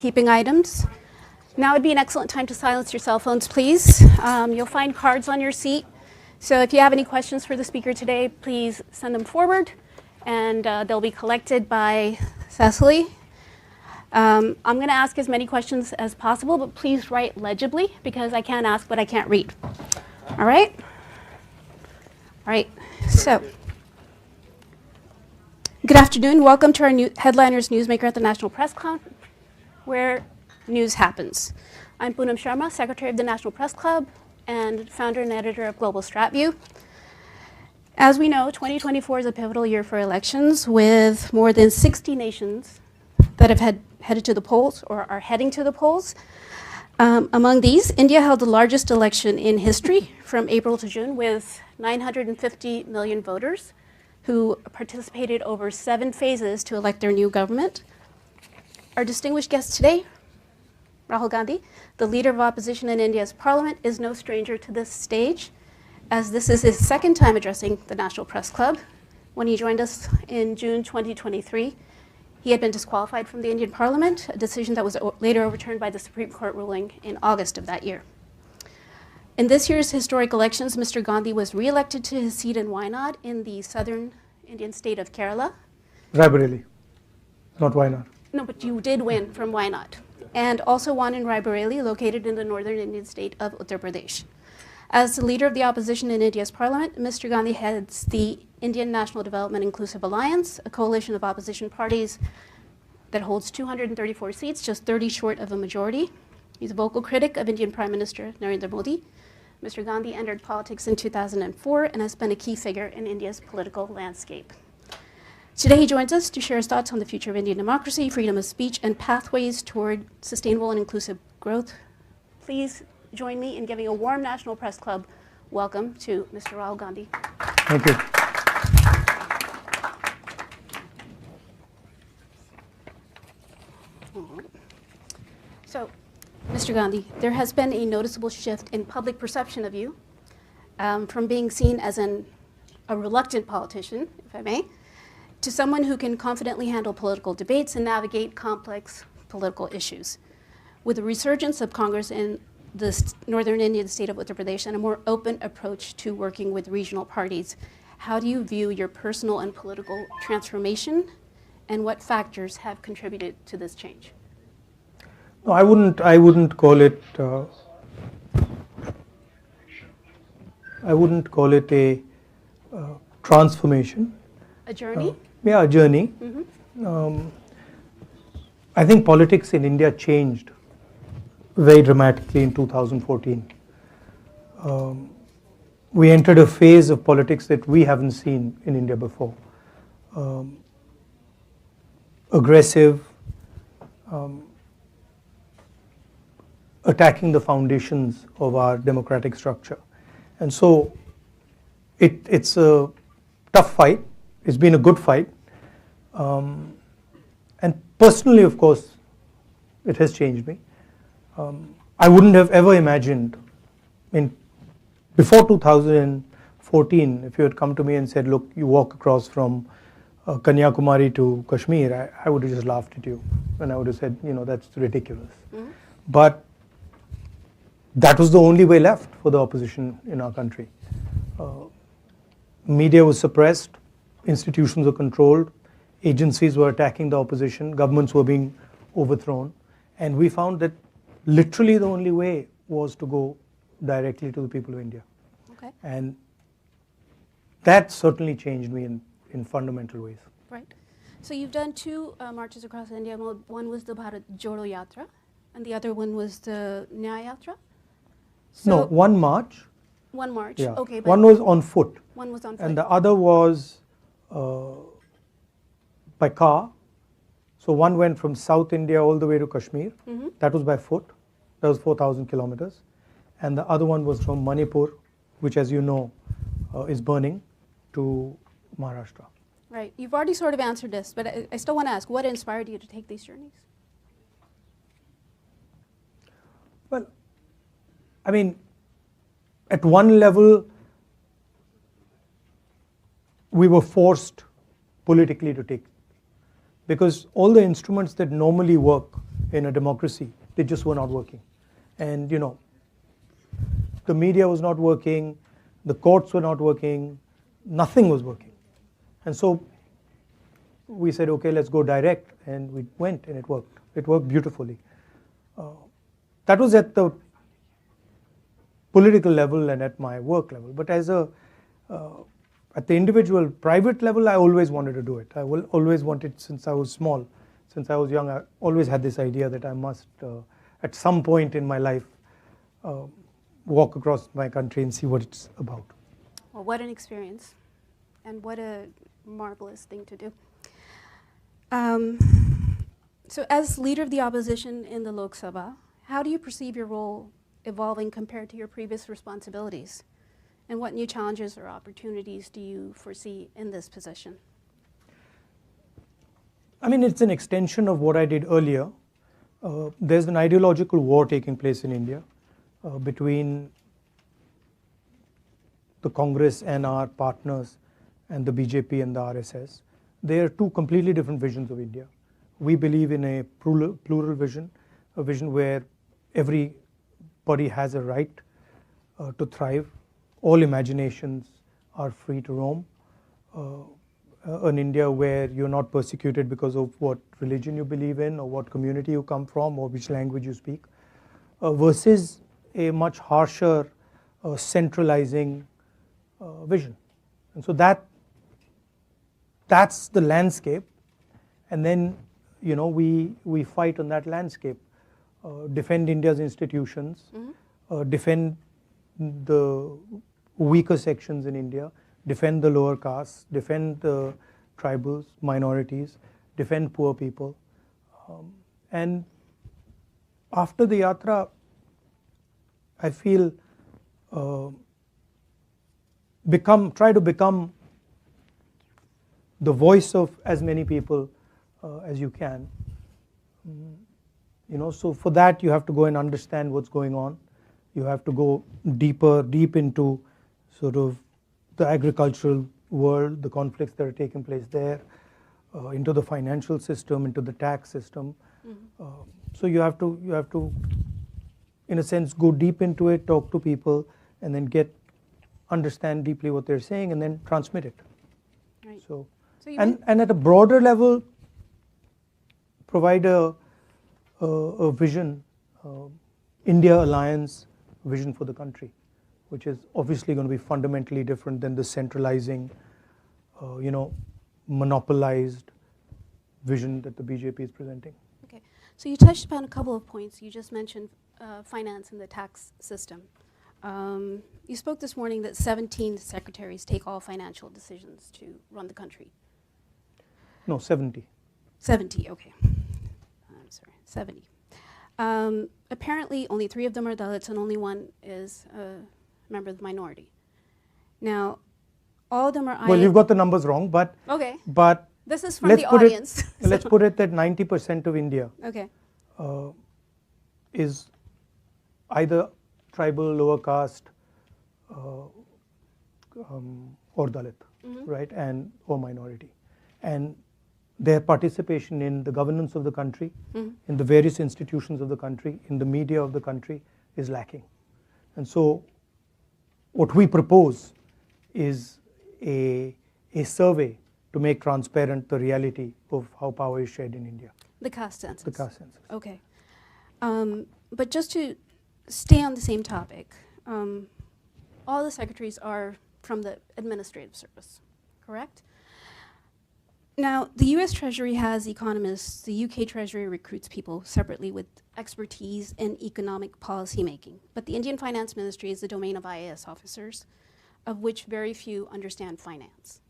Keeping items. Now would be an excellent time to silence your cell phones, please. You'll find cards on your seat. So if you have any questions for the speaker today, please send them forward, and they'll be collected by Cecily. I'm going to ask as many questions as possible, but please write legibly, because I can't ask what I can't read. All right? All right. So, good afternoon. Welcome to our Headliners Newsmaker at the National Press Club, where news happens. I'm Poonam Sharma, Secretary of the National Press Club and founder and editor of Global StratView. As we know, 2024 is a pivotal year for elections, with more than 60 nations that have headed to the polls or are heading to the polls. Among these, India held the largest election in history from April to June, with 950 million voters who participated over 7 phases to elect their new government. Our distinguished guest today, Rahul Gandhi, the leader of opposition in India's parliament, is no stranger to this stage, as this is his second time addressing the National Press Club. When he joined us in June 2023, he had been disqualified from the Indian parliament, a decision that was later overturned by the Supreme Court ruling in August of that year. In this year's historic elections, Mr. Gandhi was re-elected to his seat in Wayanad in the southern Indian state of Kerala. Raebareli, not Wayanad. No, but you did win from Wayanad, and also won in Raebareli, located in the northern Indian state of Uttar Pradesh. As the leader of the opposition in India's parliament, Mr. Gandhi heads the Indian National Development Inclusive Alliance, a coalition of opposition parties that holds 234 seats, just 30 short of a majority. He's a vocal critic of Indian Prime Minister Narendra Modi. Mr. Gandhi entered politics in 2004 and has been a key figure in India's political landscape. Today he joins us to share his thoughts on the future of Indian democracy, freedom of speech, and pathways toward sustainable and inclusive growth. Please join me in giving a warm National Press Club welcome to Mr. Rahul Gandhi. Thank you. So, Mr. Gandhi, there has been a noticeable shift in public perception of you, from being seen as a reluctant politician, if I may, to someone who can confidently handle political debates and navigate complex political issues. With a resurgence of Congress in the northern Indian state of Uttar Pradesh and a more open approach to working with regional parties, how do you view your personal and political transformation, and what factors have contributed to this change? No, I wouldn't call it. I wouldn't call it a transformation. A journey? Yeah, a journey. Mm-hmm. I think politics in India changed very dramatically in 2014. We entered a phase of politics that we haven't seen in India before. Aggressive, attacking the foundations of our democratic structure. And so it's a tough fight. It's been a good fight. And personally, of course, it has changed me. I wouldn't have ever imagined, before 2014, if you had come to me and said, look, you walk across from Kanyakumari to Kashmir, I would have just laughed at you. And I would have said, that's ridiculous. Mm-hmm. But that was the only way left for the opposition in our country. Media was suppressed, institutions were controlled, agencies were attacking the opposition, governments were being overthrown, and we found that literally the only way was to go directly to the people of India. Okay. And that certainly changed me in fundamental ways. Right. So you've done 2 marches across India. One was the Bharat Jodo Yatra, and the other one was the Nyaya Yatra? So No, one march. One march, Yeah. okay. One was on foot. One was on foot. And the other was by car. So one went from South India all the way to Kashmir. Mm-hmm. That was by foot. That was 4,000 kilometers. And the other one was from Manipur, which, as you know, is burning, to Maharashtra. Right. You've already sort of answered this, but I still want to ask, what inspired you to take these journeys? Well, at one level, we were forced politically to take, because all the instruments that normally work in a democracy, they just were not working. And the media was not working, the courts were not working, nothing was working. And so we said, okay, let's go direct, and we went, and it worked. It worked beautifully. That was at the political level and at my work level. But at the individual private level, I always wanted to do it. I always wanted, since I was small, since I was young, I always had this idea that I must, at some point in my life, walk across my country and see what it's about. Well, what an experience, and what a marvelous thing to do. So as leader of the opposition in the Lok Sabha, how do you perceive your role evolving compared to your previous responsibilities? And what new challenges or opportunities do you foresee in this position? I mean, it's an extension of what I did earlier. There's an ideological war taking place in India between the Congress and our partners and the BJP and the RSS. They are two completely different visions of India. We believe in a plural vision, a vision where everybody has a right to thrive. All imaginations are free to roam. An India where you're not persecuted because of what religion you believe in, or what community you come from, or which language you speak, versus a much harsher, centralizing vision. And so that's the landscape, and then we fight on that landscape, defend India's institutions, defend the weaker sections in India, defend the lower castes, defend the tribals, minorities, defend poor people. And after the yatra, I feel try to become the voice of as many people as you can. So for that you have to go and understand what's going on. You have to go deep into sort of the agricultural world, the conflicts that are taking place there, into the financial system, into the tax system. So you have to, in a sense, go deep into it, talk to people, and then understand deeply what they're saying, and then transmit it. Right. So and at a broader level, provide a vision, India Alliance vision for the country, which is obviously going to be fundamentally different than the centralizing, monopolized vision that the BJP is presenting. Okay, so you touched upon a couple of points. You just mentioned finance and the tax system. You spoke this morning that 17 secretaries take all financial decisions to run the country. No, 70. 70, okay. I'm sorry, 70. Apparently, only 3 of them are Dalits, and only 1 is a member of the minority. Now, all of them are. Well, you've got the numbers wrong, but okay. But this is from the audience. Let's put it that 90% of India okay. Is either tribal, lower caste, or Dalit, right, or minority, and their participation in the governance of the country, in the various institutions of the country, in the media of the country is lacking. And so what we propose is a survey to make transparent the reality of how power is shared in India. The caste census. The caste census. Okay. But just to stay on the same topic, all the secretaries are from the administrative service, correct? Now, the US Treasury has economists, the UK Treasury recruits people separately with expertise in economic policy making. But the Indian Finance Ministry is the domain of IAS officers, of which very few understand finance.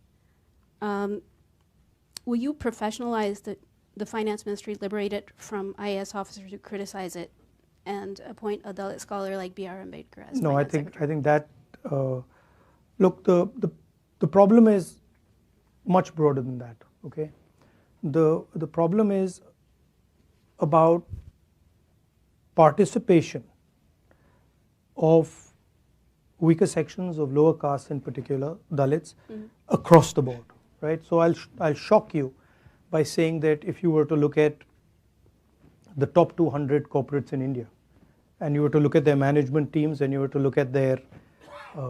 Will you professionalize the Finance Ministry, liberate it from IAS officers who criticize it, and appoint a Dalit scholar like B.R. Ambedkar as No, I Finance think that, look, the problem is much broader than that. Okay, the problem is about participation of weaker sections of lower castes, in particular Dalits, across the board, right? So I'll shock you by saying that if you were to look at the top 200 corporates in India, and you were to look at their management teams and you were to look at their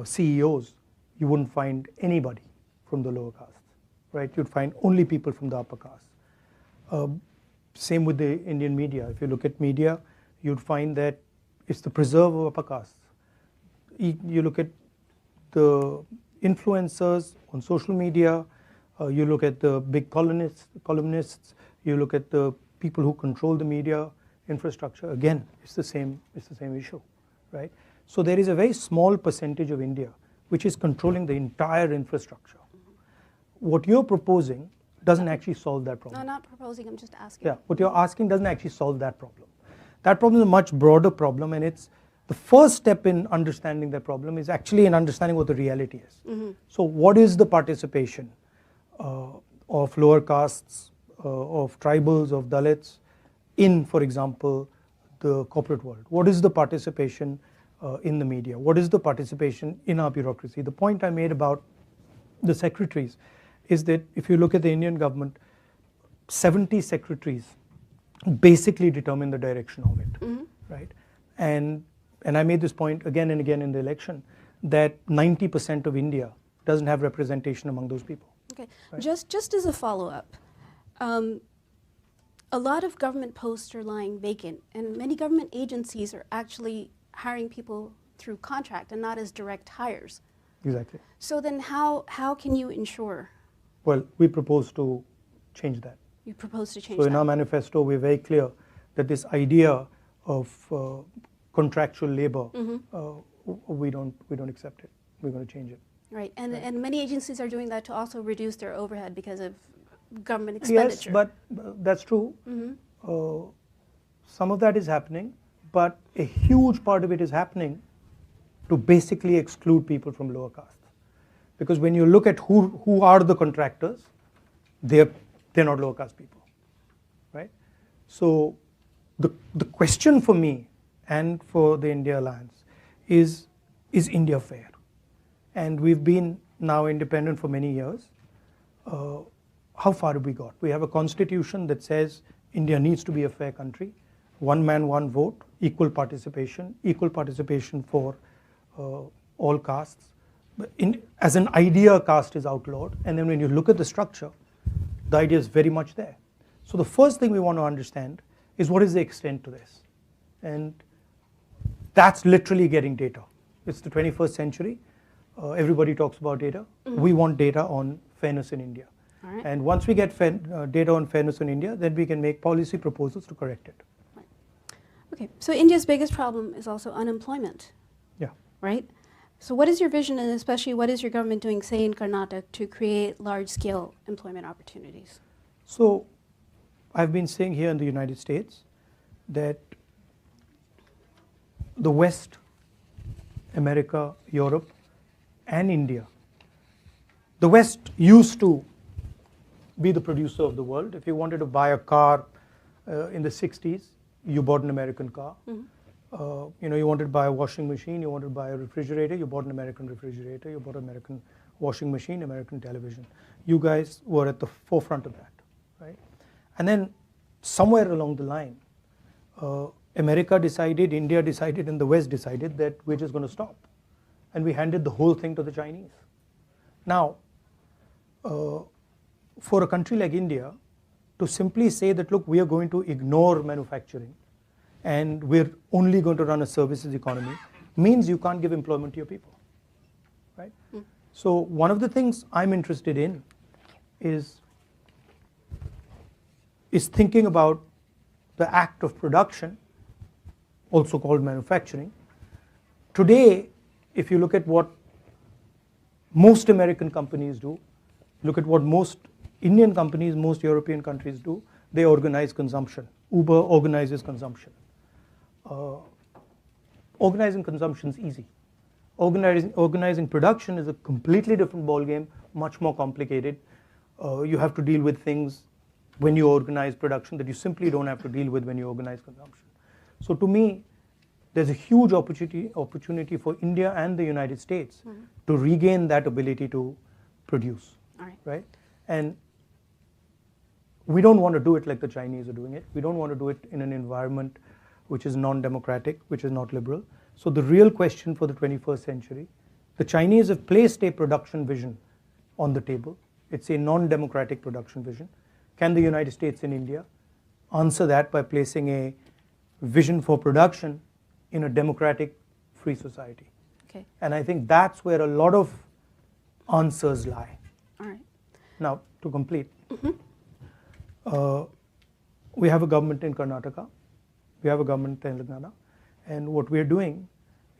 CEOs, you wouldn't find anybody from the lower castes, right? You'd find only people from the upper castes. Same with the Indian media. If you look at media, you'd find that it's the preserve of upper castes. You look at the influencers on social media, you look at the big columnists, you look at the people who control the media infrastructure. Again, it's the same issue, right? So there is a very small percentage of India which is controlling the entire infrastructure. What you're proposing doesn't actually solve that problem. No, not proposing, I'm just asking. Yeah, what you're asking doesn't actually solve that problem. That problem is a much broader problem, and it's the first step in understanding that problem is actually in understanding what the reality is. So what is the participation of lower castes, of tribals, of Dalits in, for example, the corporate world? What is the participation in the media? What is the participation in our bureaucracy? The point I made about the secretaries is that if you look at the Indian government, 70 secretaries basically determine the direction of it, right? And I made this point again and again in the election that 90% of India doesn't have representation among those people. Okay, right? just as a follow-up, a lot of government posts are lying vacant, and many government agencies are actually hiring people through contract and not as direct hires. Exactly. So then how can you ensure? Well, we propose to change that. You propose to change So that? in our manifesto, we're very clear that this idea of contractual labor, we don't accept it. We're going to change it. Right, and many agencies are doing that to also reduce their overhead because of government expenditure. Yes, but that's true. Some of that is happening, but a huge part of it is happening to basically exclude people from lower castes. Because when you look at who are the contractors, they're not lower caste people, right? So the question for me and for the India Alliance is India fair? And we've been now independent for many years. How far have we got? We have a constitution that says India needs to be a fair country. One man, one vote, equal participation for all castes. But as an idea, caste is outlawed. And then when you look at the structure, the idea is very much there. So the first thing we want to understand is what is the extent to this? And that's literally getting data. It's the 21st century. Everybody talks about data. We want data on fairness in India. All right. And once we get data on fairness in India, then we can make policy proposals to correct it. Right. Okay, so India's biggest problem is also unemployment. Yeah. Right? So what is your vision, and especially what is your government doing, say in Karnataka, to create large-scale employment opportunities? So I've been saying here in the United States that the West, America, Europe, and India, the West used to be the producer of the world. If you wanted to buy a car in the 60s, you bought an American car. You wanted to buy a washing machine, you wanted to buy a refrigerator, you bought an American refrigerator, you bought an American washing machine, American television. You guys were at the forefront of that, right? And then somewhere along the line, America decided, India decided, and the West decided that we're just going to stop. And we handed the whole thing to the Chinese. Now, for a country like India, to simply say that, look, we are going to ignore manufacturing and we're only going to run a services economy means you can't give employment to your people, right? So one of the things I'm interested in is thinking about the act of production, also called manufacturing. Today, if you look at what most American companies do, look at what most Indian companies, most European countries do, they organize consumption. Uber organizes consumption. Organizing consumption is easy. Organizing production is a completely different ballgame, much more complicated. You have to deal with things when you organize production that you simply don't have to deal with when you organize consumption. So to me, there's a huge opportunity for India and the United States to regain that ability to produce, right? And we don't want to do it like the Chinese are doing it. We don't want to do it in an environment which is non-democratic, which is not liberal. So the real question for the 21st century, the Chinese have placed a production vision on the table. It's a non-democratic production vision. Can the United States and India answer that by placing a vision for production in a democratic, free society? Okay. And I think that's where a lot of answers lie. All right. Now, to complete, we have a government in Karnataka, we have a government in Telangana, and what we are doing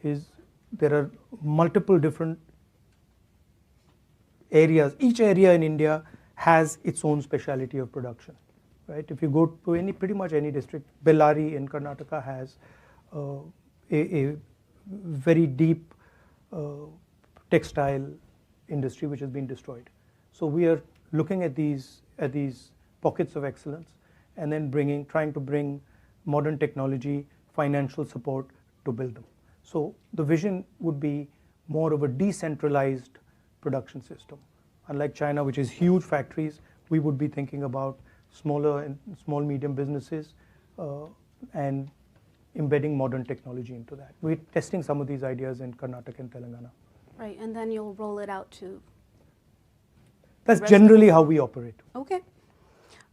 is there are multiple different areas. Each area in India has its own speciality of production, right? If you go to pretty much any district, Bellary in Karnataka has a very deep textile industry which has been destroyed. So we are looking at these pockets of excellence and then trying to bring modern technology, financial support to build them. So the vision would be more of a decentralized production system. Unlike China, which is huge factories, we would be thinking about smaller and small medium businesses and embedding modern technology into that. We're testing some of these ideas in Karnataka and Telangana. Right, and then you'll roll it out to... That's generally how we operate. Okay.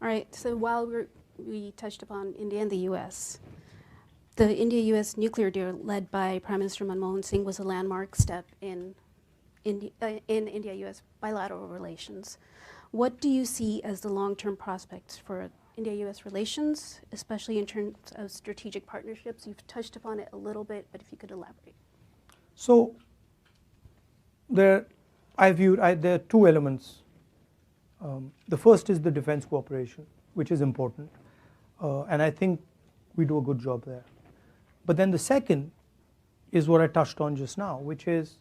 All right, so while we touched upon India and the US, the India-US nuclear deal led by Prime Minister Manmohan Singh was a landmark step in India-US bilateral relations. What do you see as the long-term prospects for India-US relations, especially in terms of strategic partnerships? You've touched upon it a little bit, but if you could elaborate. So there are two elements. The first is the defense cooperation, which is important, and I think we do a good job there. But then the second is what I touched on just now, which is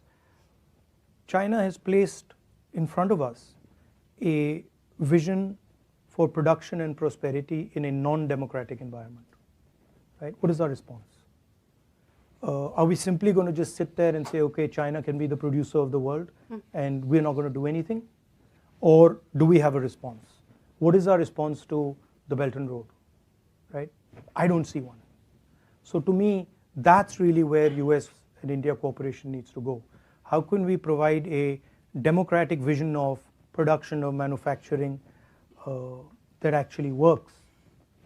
China has placed in front of us a vision for production and prosperity in a non-democratic environment. Right? What is our response? Are we simply going to just sit there and say, okay, China can be the producer of the world and we're not going to do anything? Or do we have a response? What is our response to the Belt and Road? Right? I don't see one. So to me, that's really where US and India cooperation needs to go. How can we provide a democratic vision of production, of manufacturing that actually works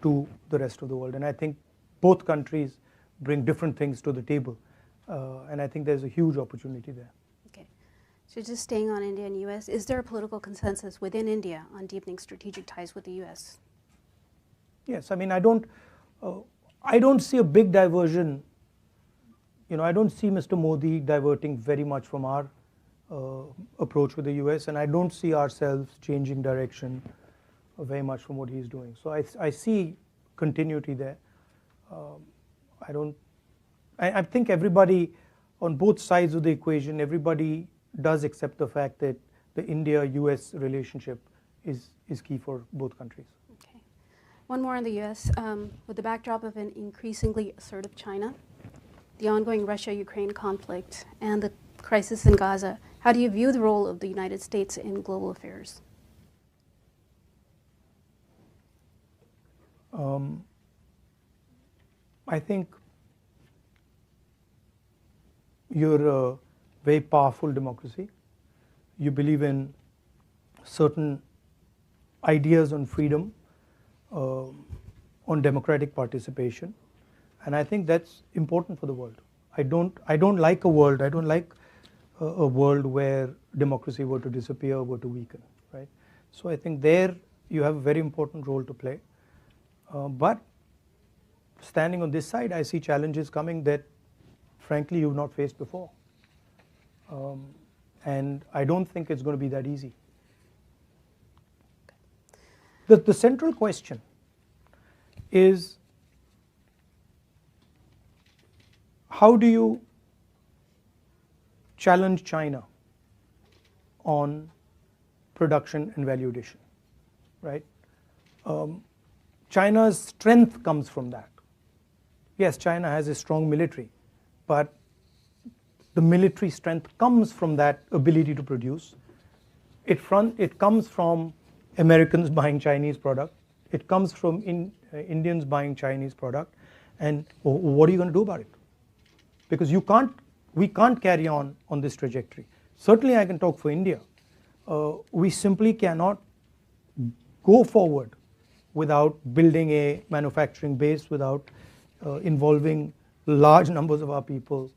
to the rest of the world? And I think both countries bring different things to the table. And I think there's a huge opportunity there. Okay. So just staying on India and US, is there a political consensus within India on deepening strategic ties with the US? Yes, I mean, I don't see a big diversion. You know, I don't see Mr. Modi diverting very much from our approach with the US, and I don't see ourselves changing direction very much from what he's doing. So I see continuity there. I think everybody on both sides of the equation, everybody does accept the fact that the India-US relationship is key for both countries. Okay. One more on the US. With the backdrop of an increasingly assertive China, the ongoing Russia-Ukraine conflict, and the crisis in Gaza, how do you view the role of the United States in global affairs? I think you're a very powerful democracy. You believe in certain ideas on freedom, on democratic participation, and I think that's important for the world. I don't like a world where democracy were to disappear, were to weaken, right? So I think there you have a very important role to play. But standing on this side, I see challenges coming that, frankly, you've not faced before. And I don't think it's going to be that easy. The central question is, how do you challenge China on production and value addition, right? China's strength comes from that. Yes, China has a strong military, but the military strength comes from that ability to produce. It comes from Americans buying Chinese product. It comes from Indians buying Chinese product, and what are you going to do about it? Because we can't carry on this trajectory. Certainly I can talk for India. We simply cannot go forward without building a manufacturing base, without involving large numbers of our people,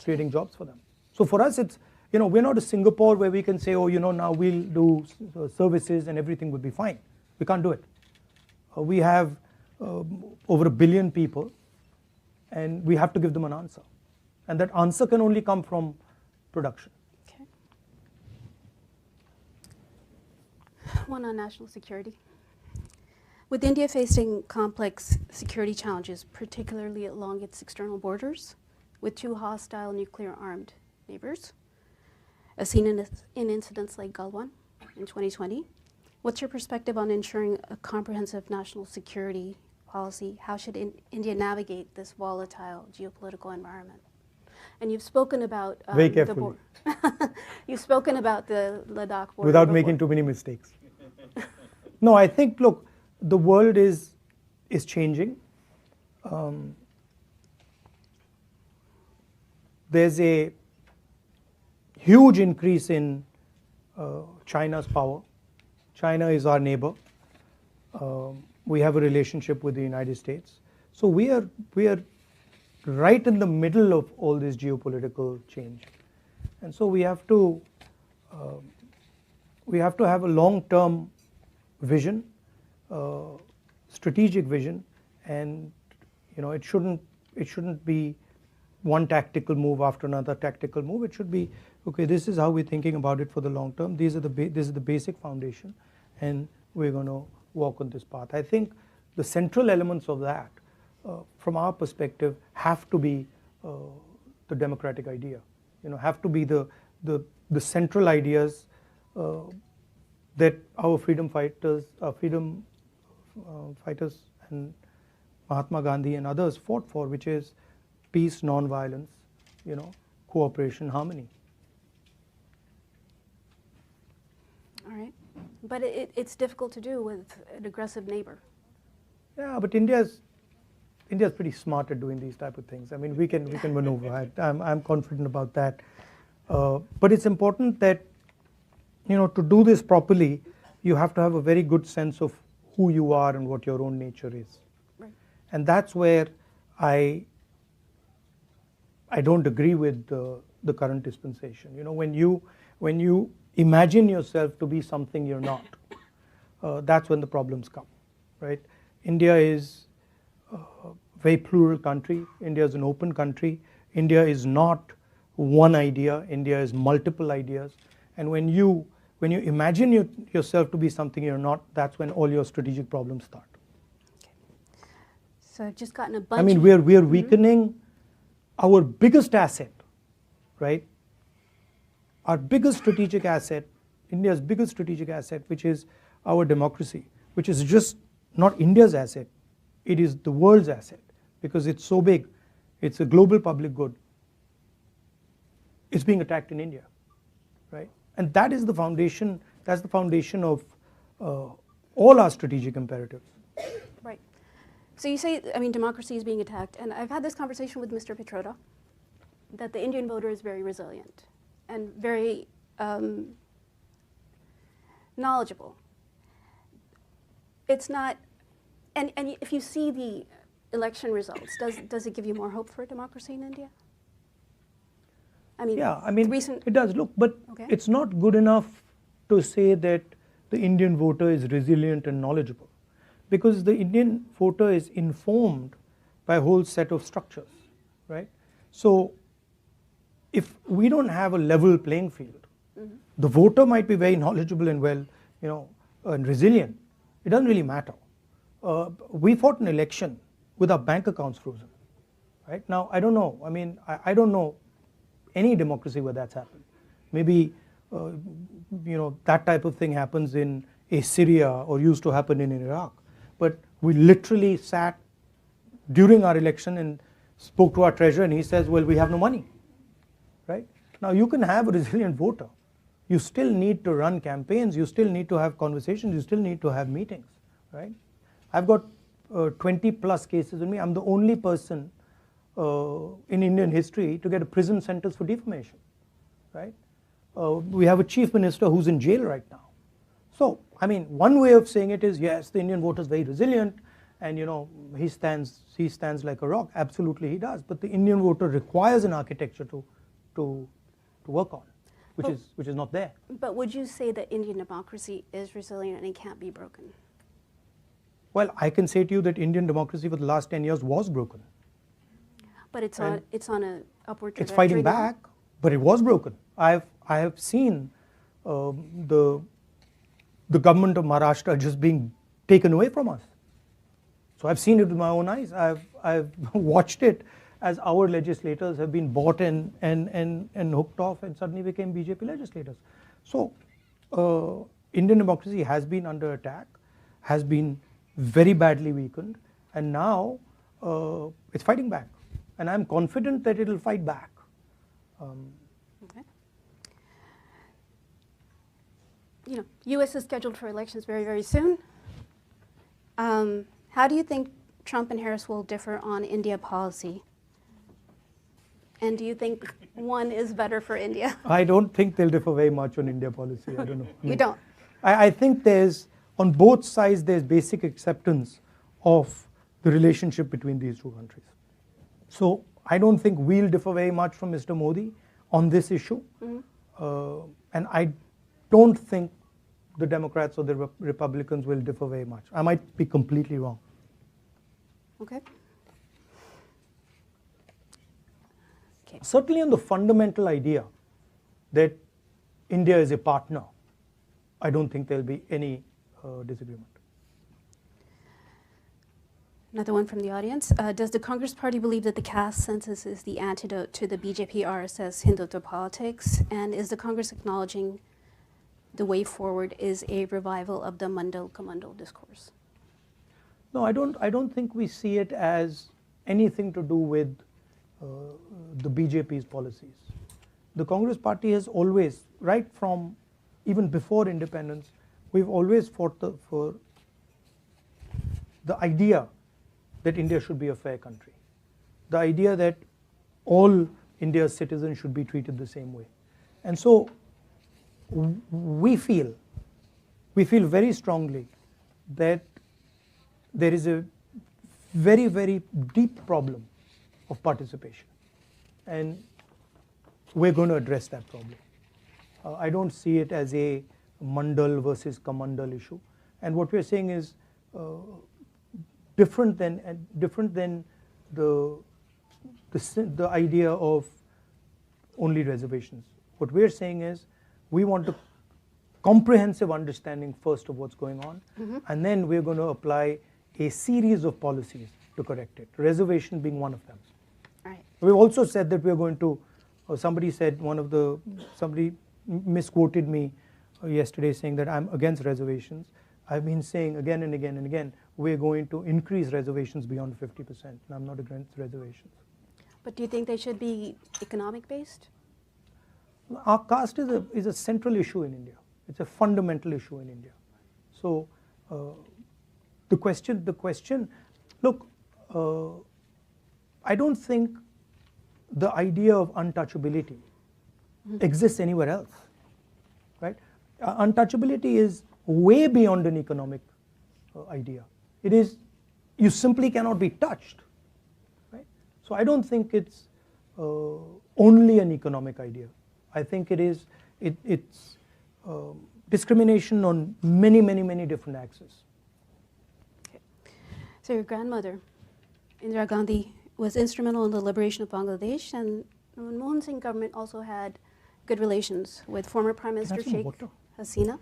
creating jobs for them. So for us, it's, we're not a Singapore where we can say, oh, now we'll do services and everything will be fine. We can't do it. We have over 1 billion people, and we have to give them an answer. And that answer can only come from production. Okay. One on national security. With India facing complex security challenges, particularly along its external borders, with 2 hostile nuclear-armed neighbors, as seen in incidents like Galwan in 2020, what's your perspective on ensuring a comprehensive national security policy? How should India navigate this volatile geopolitical environment? And you've spoken about very carefully. You've spoken about the Ladakh border without before. making too many mistakes. No, I think, look, the world is changing. There's a huge increase in China's power. China is our neighbor. We have a relationship with the United States. So we are right in the middle of all this geopolitical change. And so we have to have a long-term vision, strategic vision, and it shouldn't be one tactical move after another tactical move. It should be, okay, this is how we're thinking about it for the long term. This is the basic foundation, and we're going to walk on this path. I think the central elements of that, from our perspective, have to be the democratic idea. Have to be the central ideas that our freedom fighters and Mahatma Gandhi and others fought for, which is peace, non-violence, cooperation, harmony. All right, but it's difficult to do with an aggressive neighbor. Yeah, but India's pretty smart at doing these type of things. I mean, we can maneuver. I'm confident about that. But it's important that to do this properly, you have to have a very good sense of who you are and what your own nature is. Right. And that's where I don't agree with the current dispensation. When you imagine yourself to be something you're not, that's when the problems come, right? India is a very plural country. India is an open country. India is not one idea. India is multiple ideas. And when you imagine yourself to be something you're not, that's when all your strategic problems start. Okay. So I've just gotten a bunch. I mean, we are weakening our biggest asset, right? Our biggest strategic asset, India's biggest strategic asset, which is our democracy, which is just not India's asset, it is the world's asset, because it's so big, it's a global public good. It's being attacked in India, right? And that is the foundation, that's the foundation of all our strategic imperatives. Right. So you say, democracy is being attacked, and I've had this conversation with Mr. Petroda, that the Indian voter is very resilient and very knowledgeable. It's not, and if you see the election results, does it give you more hope for democracy in India? Yeah, it does. Look, but okay. It's not good enough to say that the Indian voter is resilient and knowledgeable, because the Indian voter is informed by a whole set of structures, right? So if we don't have a level playing field, the voter might be very knowledgeable and and resilient. It doesn't really matter. We fought an election with our bank accounts frozen, right? Now, I don't know. I don't know any democracy where that's happened. Maybe, that type of thing happens in Syria or used to happen in Iraq. But we literally sat during our election and spoke to our treasurer, and he says, well, we have no money, right? Now, you can have a resilient voter. you still need to run campaigns, you still need to have conversations, you still need to have meetings, right? I've got 20 plus cases with me. I'm the only person in Indian history to get a prison sentence for defamation, right? We have a chief minister who's in jail right now. So, I mean, one way of saying it is, yes, the Indian voter is very resilient, and he stands like a rock. Absolutely, he does. But the Indian voter requires an architecture to work on, which is not there. But would you say that Indian democracy is resilient and it can't be broken? Well, I can say to you that Indian democracy for the last 10 years was broken. But it's on a upward trajectory. It's fighting back, but it was broken. I have seen the government of Maharashtra just being taken away from us. So I've seen it with my own eyes. I've watched it as our legislators have been bought and hooked off and suddenly became BJP legislators. So Indian democracy has been under attack, has been very badly weakened, and now it's fighting back. And I'm confident that it'll fight back. Okay. U.S. is scheduled for elections very, very soon. How do you think Trump and Harris will differ on India policy? And do you think one is better for India? I don't think they'll differ very much on India policy. I don't know. You don't? I think on both sides, there's basic acceptance of the relationship between these two countries. So I don't think we'll differ very much from Mr. Modi on this issue. And I don't think the Democrats or the Republicans will differ very much. I might be completely wrong. Okay. Certainly on the fundamental idea that India is a partner, I don't think there'll be any disagreement. Another one from the audience. Does the Congress Party believe that the caste census is the antidote to the BJP RSS Hindutva politics? And is the Congress acknowledging the way forward is a revival of the Mandal Kamandal discourse? No, I don't think we see it as anything to do with the BJP's policies. The Congress Party has always, right from even before independence, we've always fought for the idea that India should be a fair country. The idea that all India's citizens should be treated the same way. And so we feel very strongly that there is a very, very deep problem of participation. And we're going to address that problem. I don't see it as a Mandal versus Kamandal issue. And what we're saying is different than the idea of only reservations. What we're saying is we want a comprehensive understanding first of what's going on, and then we're going to apply a series of policies to correct it, reservation being one of them. Right. We've also said that we're going to, somebody misquoted me yesterday saying that I'm against reservations. I've been saying again and again and again, we're going to increase reservations beyond 50%, and I'm not against reservations. But do you think they should be economic based? Our caste is a central issue in India. It's a fundamental issue in India. So the question, look, I don't think the idea of untouchability exists anywhere else, right? Untouchability is way beyond an economic idea. It is, you simply cannot be touched, right? So I don't think it's only an economic idea. I think it's discrimination on many, many, many different axes. Okay. So your grandmother, Indira Gandhi, was instrumental in the liberation of Bangladesh, and the Manmohan Singh government also had good relations with former Prime Minister Sheikh Hasina.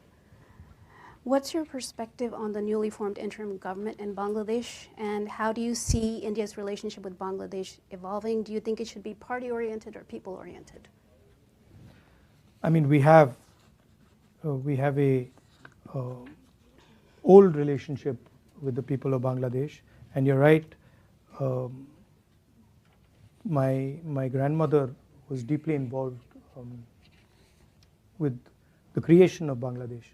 What's your perspective on the newly formed interim government in Bangladesh, and how do you see India's relationship with Bangladesh evolving? Do you think it should be party-oriented or people-oriented? I mean, we have a old relationship with the people of Bangladesh, and you're right. My grandmother was deeply involved with the creation of Bangladesh,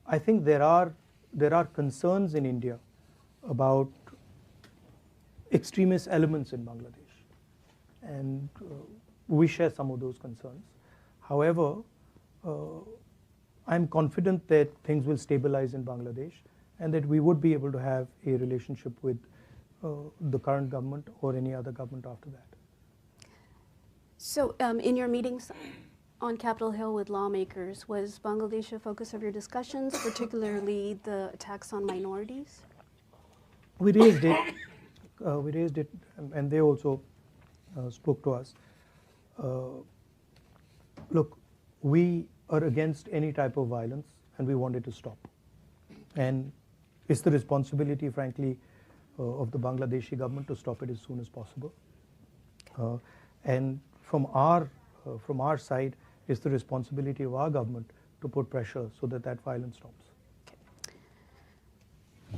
I think there are concerns in India about extremist elements in Bangladesh, and we share some of those concerns. However, I'm confident that things will stabilize in Bangladesh and that we would be able to have a relationship with the current government or any other government after that. So in your meetings on Capitol Hill with lawmakers, was Bangladesh a focus of your discussions, particularly the attacks on minorities? We raised it, and they also spoke to us. Look, we are against any type of violence, and we want it to stop. And it's the responsibility, frankly, of the Bangladeshi government to stop it as soon as possible. And from our side, it's the responsibility of our government to put pressure so that that violence stops.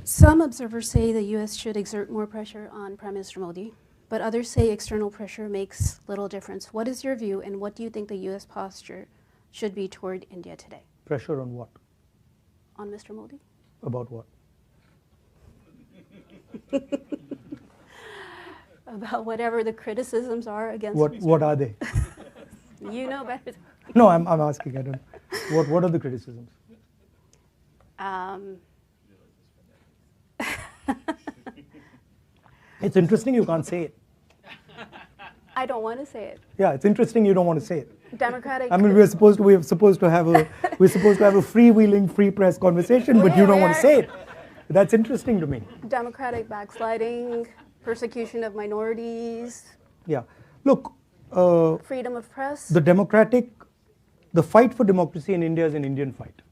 Some observers say the U.S. should exert more pressure on Prime Minister Modi, but others say external pressure makes little difference. What is your view, and what do you think the U.S. posture should be toward India today? Pressure on what? On Mr. Modi? About what? About whatever the criticisms are against What are they? You know better. No, I'm asking. I don't. What are the criticisms? It's interesting you can't say it. I don't want to say it. Yeah, it's interesting you don't want to say it. Democratic. I mean, we're supposed to have a freewheeling, free press conversation, but you don't want to say it. That's interesting to me. Democratic backsliding, persecution of minorities. Yeah, look. Freedom of press. The fight for democracy in India is an Indian fight.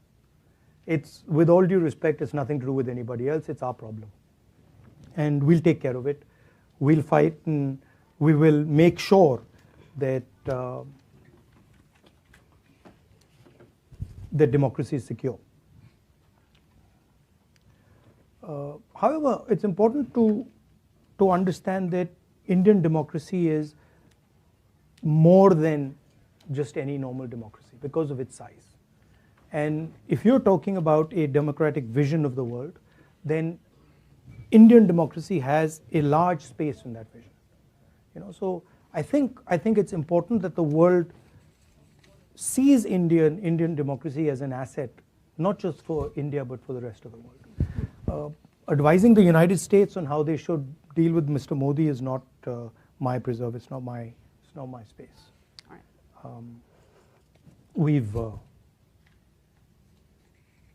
It's, with all due respect, it's nothing to do with anybody else. It's our problem, and we'll take care of it. We'll fight, and we will make sure that that democracy is secure. However, it's important to understand that Indian democracy is more than just any normal democracy because of its size. And if you're talking about a democratic vision of the world, then Indian democracy has a large space in that vision. So I think it's important that the world sees Indian democracy as an asset, not just for India but for the rest of the world. Advising the United States on how they should deal with Mr. Modi is not my preserve. It's not my space. All right.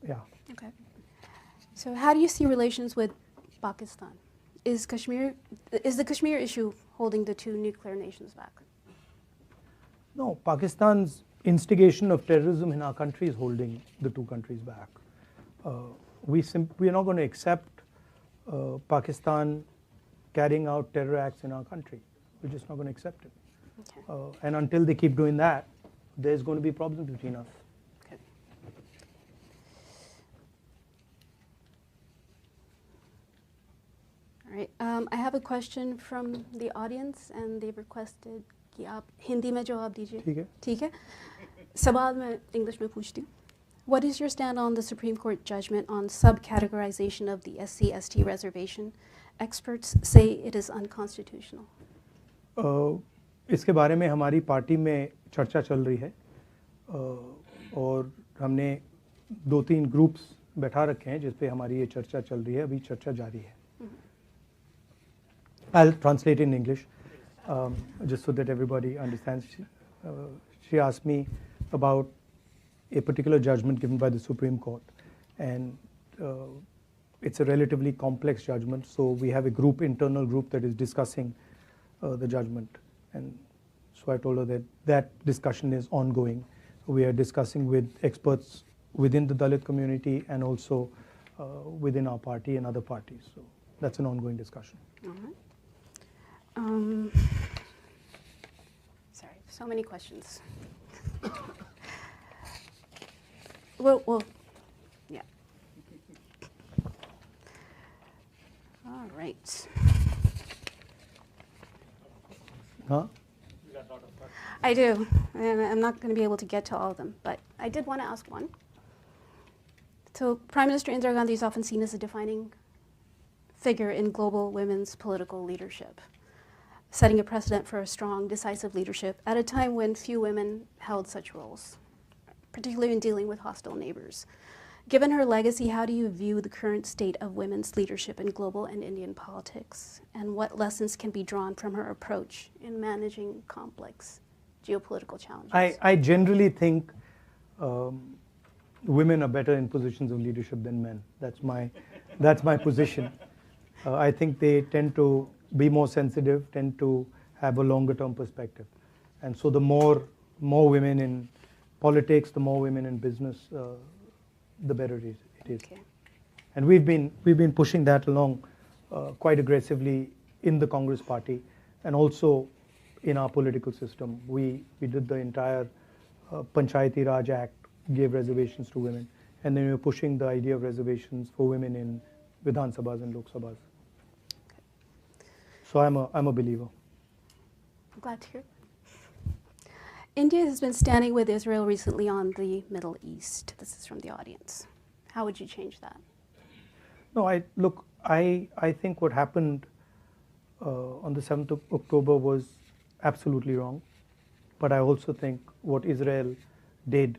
Yeah. Okay. So how do you see relations with Pakistan? Is the Kashmir issue holding the two nuclear nations back? No, Pakistan's instigation of terrorism in our country is holding the two countries back. We are not going to accept Pakistan carrying out terror acts in our country. We're just not going to accept it. Okay. And until they keep doing that, there's going to be problems between us. Okay. All right. I have a question from the audience, and they've requested कि आप हिंदी में जवाब दीजिए. ठीक है. ठीक है. सवाल मैं इंग्लिश में पूछती हूँ. What is your stand on the Supreme Court judgment on subcategorization of the SC/ST reservation? Experts say it is unconstitutional. इसके बारे में हमारी पार्टी में चर्चा चल रही है और हमने 2-3 ग्रुप्स बैठा रखे हैं जिस पे हमारी ये चर्चा चल रही है. अभी चर्चा जारी है. I'll translate in English just so that everybody understands. She asked me about a particular judgment given by the Supreme Court, and it's a relatively complex judgment, so we have a internal group that is discussing the judgment, and so I told her that discussion is ongoing. We are discussing with experts within the Dalit community and also within our party and other parties, so that's an ongoing discussion. Sorry, so many questions. Well, yeah. All right. Huh? I do, and I'm not going to be able to get to all of them, but I did want to ask one. So Prime Minister Indira Gandhi is often seen as a defining figure in global women's political leadership, setting a precedent for a strong, decisive leadership at a time when few women held such roles, particularly in dealing with hostile neighbors. Given her legacy, how do you view the current state of women's leadership in global and Indian politics? And what lessons can be drawn from her approach in managing complex geopolitical challenges? I generally think women are better in positions of leadership than men. That's my position. I think they tend to be more sensitive, tend to have a longer term perspective. And so the more women in politics, the more women in business, the better it is. Okay. And we've been pushing that along quite aggressively in the Congress party and also in our political system. We did the entire Panchayati Raj Act, gave reservations to women, and then we were pushing the idea of reservations for women in Vidhan Sabhas and Lok Sabhas. Okay. So I'm a believer. I'm glad to hear. India has been standing with Israel recently on the Middle East. This is from the audience. How would you change that? No, I think what happened on the 7th of October was absolutely wrong. But I also think what Israel did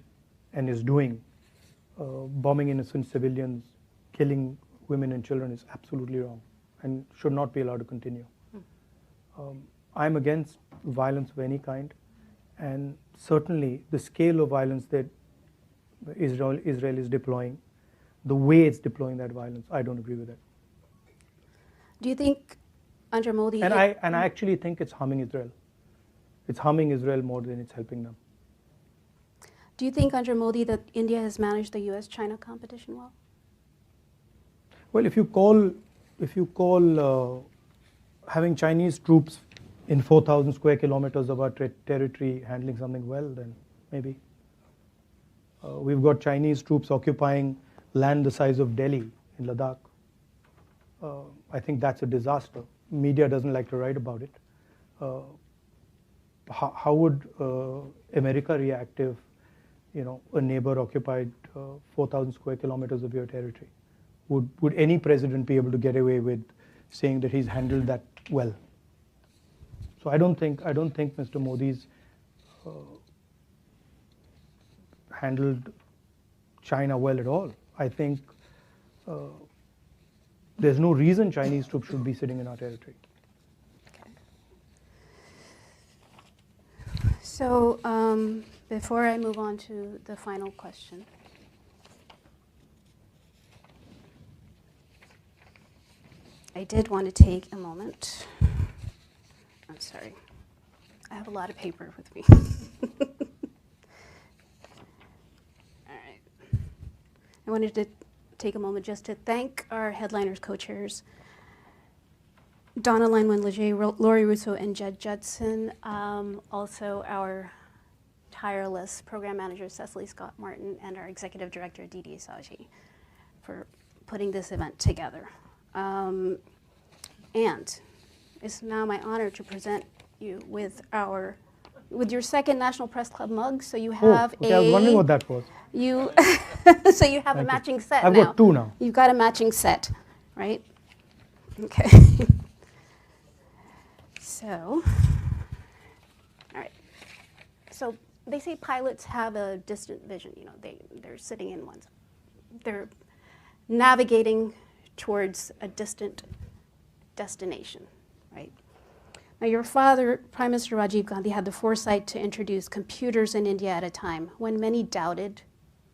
and is doing, bombing innocent civilians, killing women and children, is absolutely wrong and should not be allowed to continue. I'm against violence of any kind. And certainly the scale of violence that Israel is deploying, the way it's deploying that violence, I don't agree with it. Do you think under Modi... And I actually think it's harming Israel. It's harming Israel more than it's helping them. Do you think under Modi that India has managed the US-China competition well? Well, if you call having Chinese troops in 4,000 square kilometers of our territory handling something well, then maybe. We've got Chinese troops occupying land the size of Delhi in Ladakh. I think that's a disaster. Media doesn't like to write about it. How would America react if, a neighbor occupied 4,000 square kilometers of your territory? Would any president be able to get away with saying that he's handled that well? So I don't think Mr. Modi's handled China well at all. I think there's no reason Chinese troops should be sitting in our territory. Okay. So before I move on to the final question, I did want to take a moment. I'm sorry. I have a lot of paper with me. All right. I wanted to take a moment just to thank our headliners, co-chairs, Donna Lanwin-Leger, Laurie Russo, and Jed Judson. Also our tireless program manager, Cecily Scott Martin, and our executive director, Didi Asaji, for putting this event together. And it's now my honor to present you with your second National Press Club mug. So you have I was wondering what that was. So you have a matching set now. I've got two now. You've got a matching set, right? Okay. So, all right. So they say pilots have a distant vision. They're sitting in ones. They're navigating towards a distant destination, right? Now, your father, Prime Minister Rajiv Gandhi, had the foresight to introduce computers in India at a time when many doubted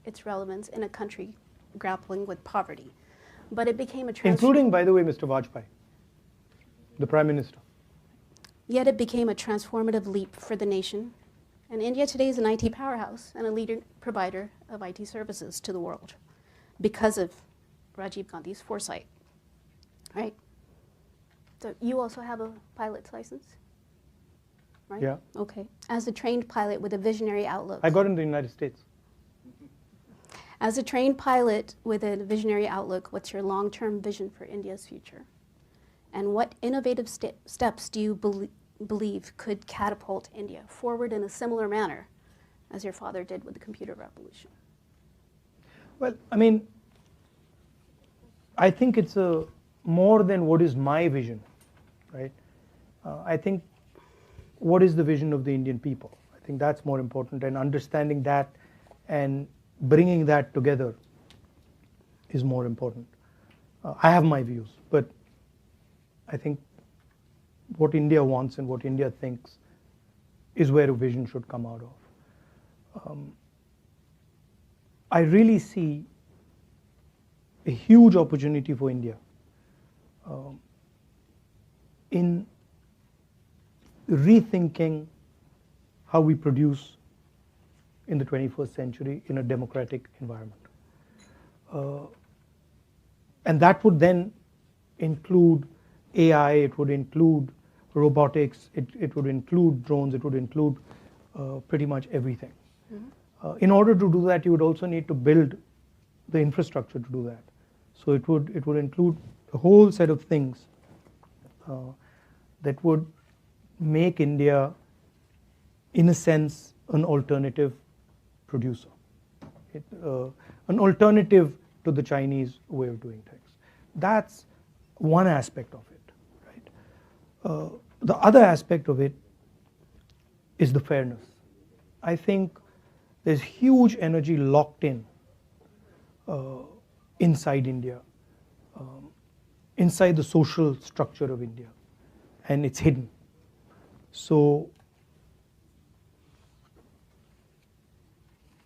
its relevance in a country grappling with poverty. But it became including, by the way, Mr. Vajpayee, the Prime Minister. Yet it became a transformative leap for the nation. And India today is an IT powerhouse and a leading provider of IT services to the world because of Rajiv Gandhi's foresight, right? So you also have a pilot's license, right? Yeah. Okay. As a trained pilot with a visionary outlook. I got in the United States. As a trained pilot with a visionary outlook, what's your long-term vision for India's future? And what innovative steps do you believe could catapult India forward in a similar manner as your father did with the computer revolution? Well, I mean, I think it's more than what is my vision, right? I think what is the vision of the Indian people? I think that's more important, and understanding that and bringing that together is more important. I have my views, but I think what India wants and what India thinks is where a vision should come out of. I really see a huge opportunity for India in rethinking how we produce in the 21st century in a democratic environment. And that would then include AI, it would include robotics, it would include drones, it would include pretty much everything. Mm-hmm. In order to do that, you would also need to build the infrastructure to do that. So it would include a whole set of things that would make India, in a sense, an alternative producer, an alternative to the Chinese way of doing things. That's one aspect of it, right? The other aspect of it is the fairness. I think there's huge energy locked in inside India, inside the social structure of India, and it's hidden. So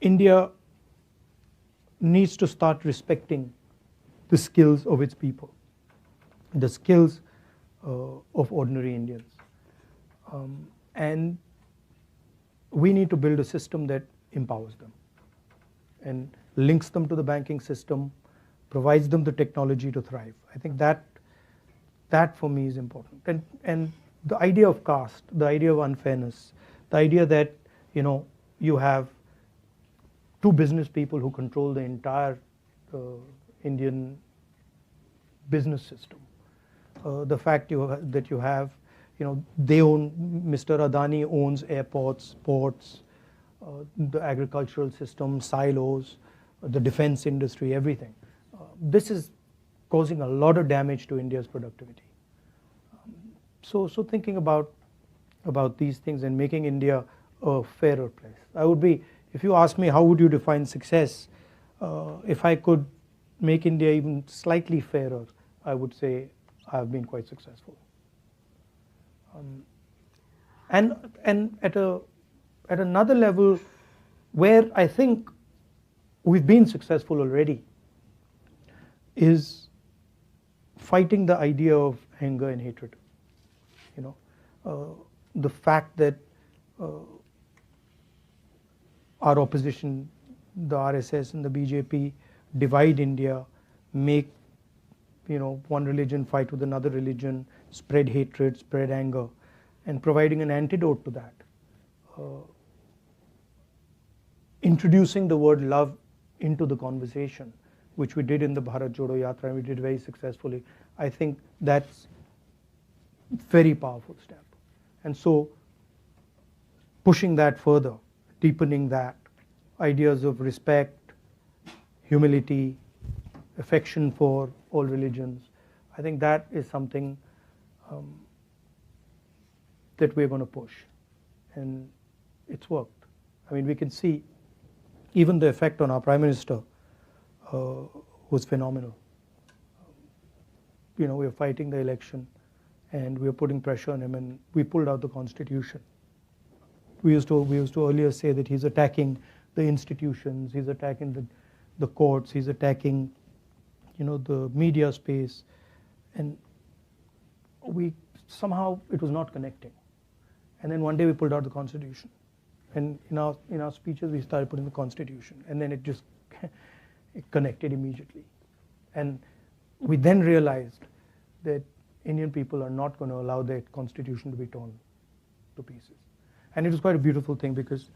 India needs to start respecting the skills of its people, the skills of ordinary Indians. And we need to build a system that empowers them and links them to the banking system, provides them the technology to thrive. I think that for me is important. And the idea of caste, the idea of unfairness, the idea that you have two business people who control the entire Indian business system. The fact that you have, they own, Mr. Adani owns airports, ports, the agricultural system, silos, the defense industry, everything. This is causing a lot of damage to India's productivity. So thinking about these things and making India a fairer place. If you ask me how would you define success, if I could make India even slightly fairer, I would say I've been quite successful. And at another level, where I think we've been successful already, is fighting the idea of anger and hatred. The fact that our opposition, the RSS and the BJP, divide India, make one religion fight with another religion, spread hatred, spread anger, and providing an antidote to that. Introducing the word love into the conversation, which we did in the Bharat Jodo Yatra, and we did very successfully. I think that's a very powerful step. And so pushing that further, deepening that, ideas of respect, humility, affection for all religions, I think that is something that we're going to push. And it's worked. I mean, we can see even the effect on our Prime Minister was phenomenal. We are fighting the election and we are putting pressure on him, and we pulled out the Constitution. We used to earlier say that he's attacking the institutions, he's attacking the courts, he's attacking the media space, and somehow it was not connecting. And then one day we pulled out the Constitution, and in our speeches we started putting the Constitution, and then it just it connected immediately. And we then realized that Indian people are not going to allow their Constitution to be torn to pieces. And it was quite a beautiful thing, because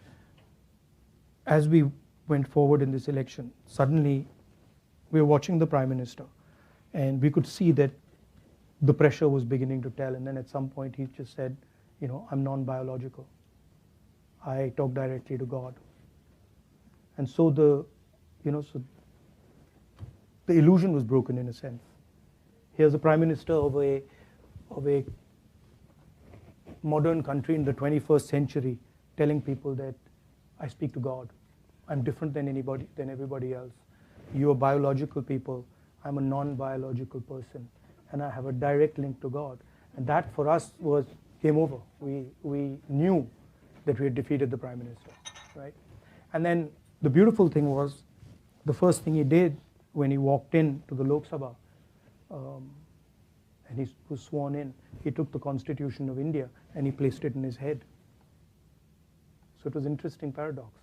as we went forward in this election, suddenly we were watching the Prime Minister, and we could see that the pressure was beginning to tell. And then at some point he just said, I'm non-biological. I talk directly to God. And so the illusion was broken in a sense. Here's a prime minister of a modern country in the 21st century telling people that I speak to God. I'm different than everybody else. You are biological people. I'm a non-biological person. And I have a direct link to God. And that for us was game over. We knew that we had defeated the prime minister, right? And then the beautiful thing was, the first thing he did when he walked in to the Lok Sabha, and he was sworn in, he took the Constitution of India and he placed it in his head. So it was an interesting paradox.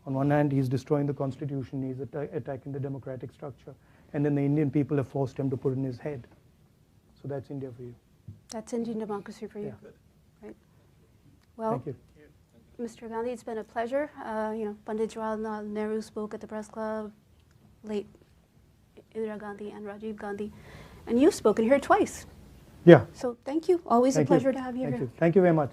On one hand, he's destroying the Constitution, he's attacking the democratic structure, and then the Indian people have forced him to put it in his head. So that's India for you. That's Indian democracy for you. Yeah. Right. Well, Thank you. Mr. Gandhi, it's been a pleasure. Pandit Jawaharlal Nehru spoke at the press club, late Indira Gandhi and Rajiv Gandhi, and you've spoken here twice. Yeah. So thank you. Always Thank a pleasure you. to have you Thank here. you. Thank you very much.